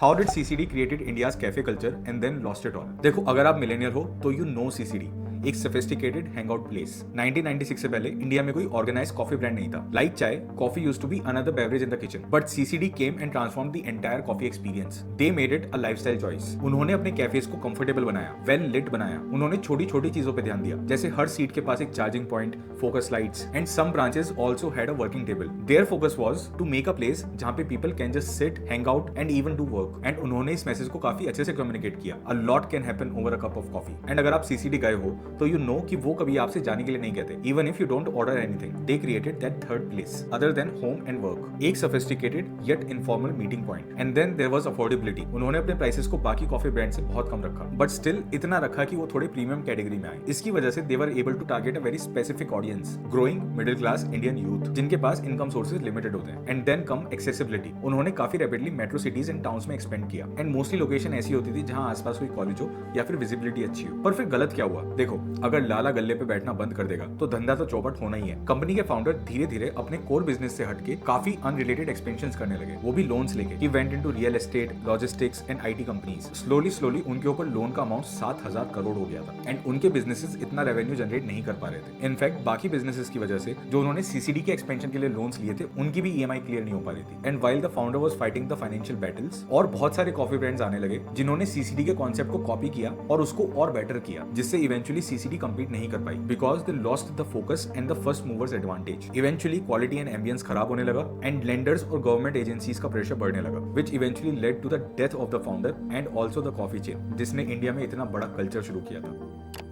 How did CCD created India's cafe culture and then lost it all. देखो, अगर आप millennial हो तो यू नो सीसीडी एक सोफिस्टिकेटेड हैंगआउट प्लेस। 1996 से पहले इंडिया में कोई ऑर्गेनाइज कॉफी ब्रांड नहीं था। Like chai, coffee used to be another beverage in the kitchen, but CCD came and transform the entire coffee experience. They made it a lifestyle choice. उन्होंने अपने cafes को comfortable बनाया, well lit बनाया। उन्होंने छोटी छोटी चीजों पे ध्यान दिया, जैसे हर सीट के पास एक charging point, focus lights, and some branches also had a working table. Their focus was to make a place जहां पे people can just sit, hang out and even do work. And उन्होंने इस message को काफी अच्छे से communicate किया। A lot can happen over a cup of coffee. And अगर आप सीसीडी गए हो तो यू नो कि वो कभी आपसे जाने के लिए नहीं कहते। Even if you don't order anything, they created that third place other than home and work, एक sophisticated yet informal meeting point. And then there was affordability. उन्होंने अपने प्राइसेस को बाकी कॉफी ब्रांड से बहुत कम रखा, बट स्टिल इतना रखा कि वो थोड़े प्रीमियम कैटेगरी में आए। इसकी वजह से they were able to target a very specific audience, growing middle class Indian youth, जिनके पास इनकम सोर्सेज लिमिटेड होते हैं। And then come accessibility. उन्होंने काफी rapidly metro cities and towns में एक्सपेंड किया। एंड मोस्टली लोकेशन ऐसी होती थी जहां आसपास कोई कॉलेज हो या फिर विजिबिलिटी अच्छी हो। पर फिर गलत क्या हुआ? देखो, अगर लाला गल्ले पे बैठना बंद कर देगा तो धंधा तो चौपट होना ही है। कंपनी के फाउंडर धीरे धीरे अपने कोर बिजनेस से हटके काफी अनरिलेटेड एक्सपेंशंस करने लगे, वो भी लोन्स लेके। He went into real estate, logistics and IT companies. Slowly उनके ऊपर लोन का अमाउंट 7,000 करोड़ हो गया था। एंड उनके बिजनेसेस इतना रेवेन्यू जनरेट नहीं कर पा रहे थे। इनफैक्ट बाकी बिजनेसेस की वजह से जो उन्होंने सीसीडी के एक्सपेंशन के लिए लोन्स लिए थे, उनकी भी ईएमआई क्लियर नहीं हो पा रही थी। And while the founder was fighting the financial battles, और बहुत सारे कॉफी ब्रांड्स आने लगे जिन्होंने सीसीडी के कॉन्सेप्ट को कॉपी किया और उसको और बेटर किया, जिससे इवेंचुअली सीसीडी कंपीट नहीं कर पाई because they lost the focus and the first movers advantage. Eventually quality and ambience खराब होने लगा एंड लेंडर्स और गवर्नमेंट एजेंसीज का प्रेशर बढ़ने लगा, which eventually led to the death of the founder and also the coffee chain, जिसने India में इतना बड़ा कल्चर शुरू किया था।